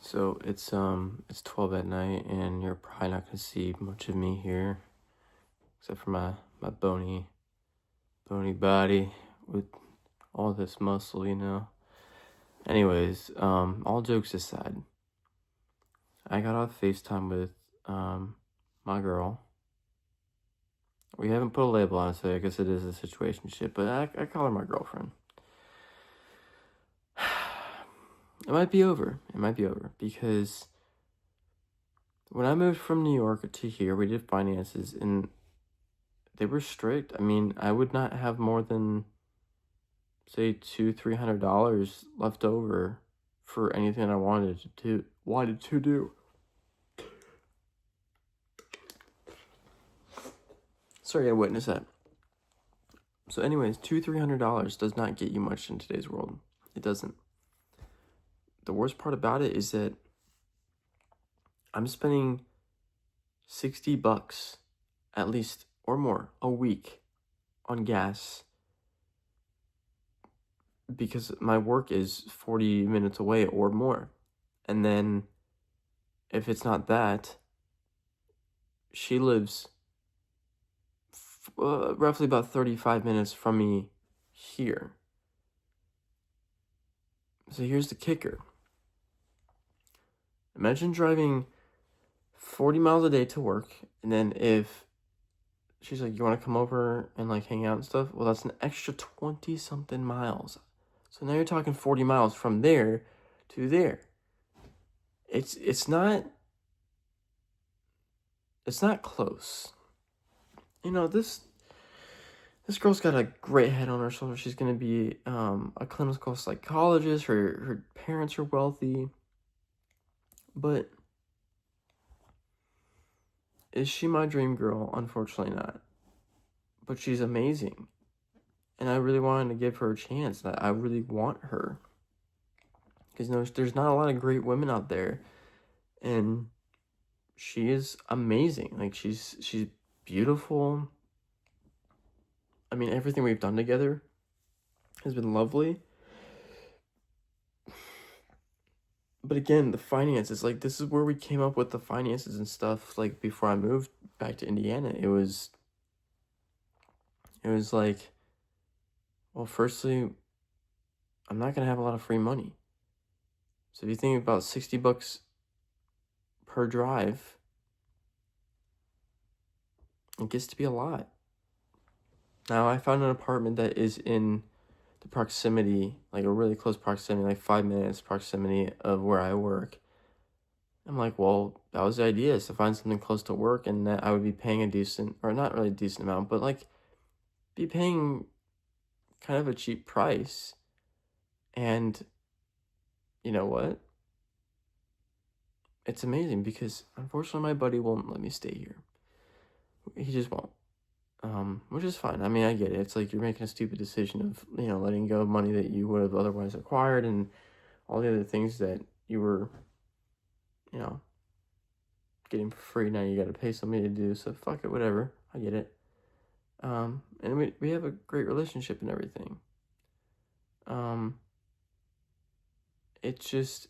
It's 12 at night, and you're probably not gonna see much of me here, except for my bony body with all this muscle. Anyways, all jokes aside, I got off FaceTime with my girl. We haven't put a label on it, so I guess it is a situationship, but I call her my girlfriend. It might be over. It might be over because when I moved from New York to here, we did finances and they were strict. I mean, I would not have more than say $200-300 left over for anything I wanted to do. Sorry, I witnessed that. So, anyways, $200-300 does not get you much in today's world. It doesn't. The worst part about it is that I'm spending $60 at least or more a week on gas because my work is 40 minutes away or more. And then if it's not that, she lives roughly about 35 minutes from me here. So here's the kicker. Imagine driving 40 miles a day to work, and then if she's like, you want to come over and like hang out and stuff? Well, that's an extra 20 something miles. So now you're talking 40 miles from there to there. It's not close. This girl's got a great head on her shoulders. She's gonna be a clinical psychologist. Her parents are wealthy. But is she my dream girl? Unfortunately not. But she's amazing. And I really wanted to give her a chance. I really want her. Because there's not a lot of great women out there. And she is amazing. Like she's beautiful. I mean, everything we've done together has been lovely. But again, the finances, like this is where we came up with the finances and stuff. Like before I moved back to Indiana, it was like, well, firstly, I'm not gonna have a lot of free money. So if you think about $60 per drive, it gets to be a lot. Now I found an apartment that is in the proximity, like a really close proximity, like 5 minutes proximity of where I work. I'm like, well, that was the idea, is to find something close to work and that I would be paying a decent, or not really a decent amount, but like be paying kind of a cheap price. And you know what? It's amazing because unfortunately my buddy won't let me stay here. He just won't. Which is fine. I mean, I get it. It's like you're making a stupid decision of, letting go of money that you would have otherwise acquired and all the other things that you were, getting for free. Now you got to pay somebody to do. So fuck it, whatever. I get it. And we have a great relationship and everything. It's just,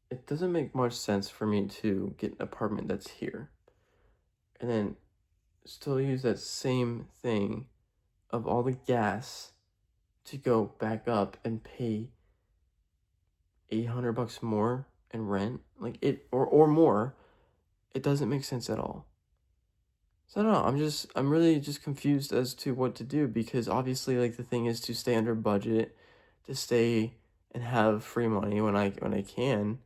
it doesn't make much sense for me to get an apartment that's here and then still use that same thing of all the gas to go back up and pay $800 more in rent, like it or more. It doesn't make sense at all. So I don't know. I'm really just confused as to what to do because obviously, like, the thing is to stay under budget, to stay and have free money when I can.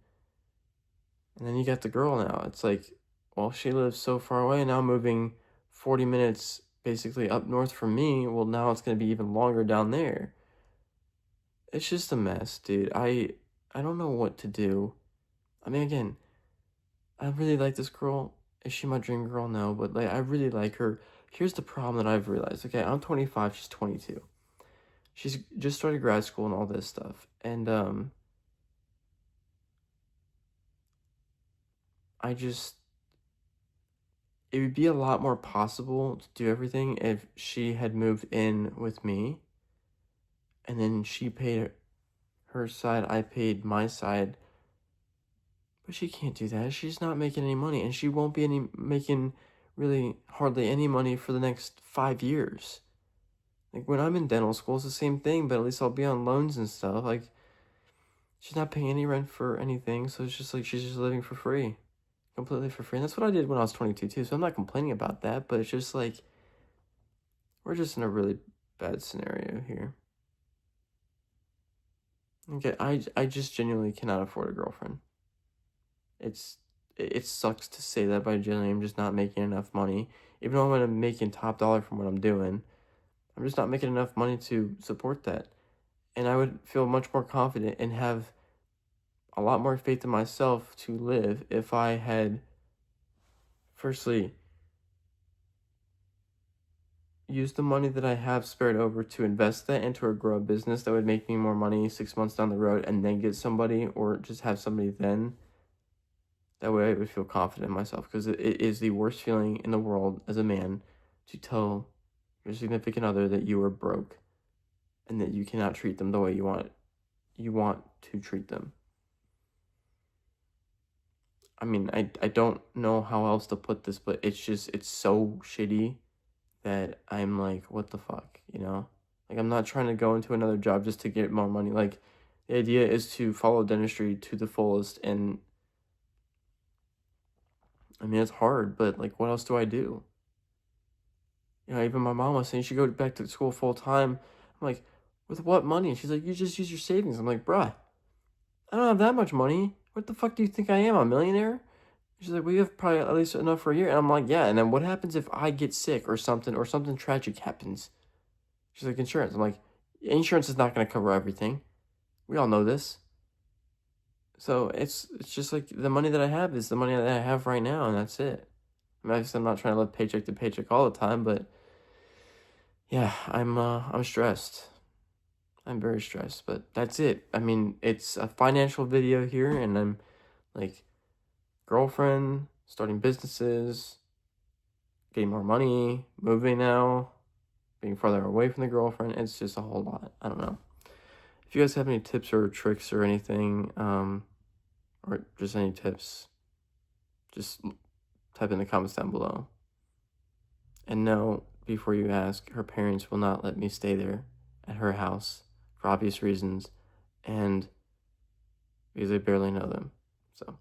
And then you got the girl now. It's like, well, she lives so far away now, moving 40 minutes basically up north from me. Well, now it's gonna be even longer down there. It's just a mess, dude. I don't know what to do. I mean, again, I really like this girl. Is she my dream girl? No, but like I really like her. Here's the problem that I've realized. Okay, I'm 25, she's 22. She's just started grad school and all this stuff. And I just it would be a lot more possible to do everything if she had moved in with me and then she paid her side, I paid my side. But she can't do that. She's not making any money, and she won't be making really hardly any money for the next 5 years. Like when I'm in dental school, it's the same thing, but at least I'll be on loans and stuff. Like she's not paying any rent for anything, so it's just like she's just living for free, completely for free. And that's what I did when I was 22 too. So I'm not complaining about that, but it's just like we're just in a really bad scenario here. Okay, I just genuinely cannot afford a girlfriend. It's it sucks to say that, but genuinely I'm just not making enough money. Even though I'm making top dollar from what I'm doing, I'm just not making enough money to support that. And I would feel much more confident and have a lot more faith in myself to live if I had, firstly, used the money that I have spared over to invest that into or grow a business that would make me more money 6 months down the road and then get somebody or just have somebody then. That way I would feel confident in myself because it is the worst feeling in the world as a man to tell your significant other that you are broke and that you cannot treat them the way you want to treat them. I mean, I don't know how else to put this, but it's so shitty that I'm like, what the fuck, you know? Like I'm not trying to go into another job just to get more money. Like the idea is to follow dentistry to the fullest, and I mean it's hard, but like what else do I do? Even my mom was saying she go back to school full time. I'm like, with what money? And she's like, you just use your savings. I'm like, bruh, I don't have that much money. What the fuck do you think I am, a millionaire? She's like, well, you have probably at least enough for a year. And I'm like, yeah. And then what happens if I get sick or something tragic happens? She's like, insurance. I'm like, insurance is not going to cover everything. We all know this. So it's just like the money that I have is the money that I have right now, and that's it. I mean, obviously I'm not trying to live paycheck to paycheck all the time, but yeah, I'm stressed. I'm very stressed, but that's it. I mean, it's a financial video here, and I'm like, girlfriend, starting businesses, getting more money, moving now, being farther away from the girlfriend. It's just a whole lot. I don't know. If you guys have any tips or tricks or anything, or just any tips, just type in the comments down below. And no, before you ask, her parents will not let me stay there at her house for obvious reasons, and because I barely know them. So.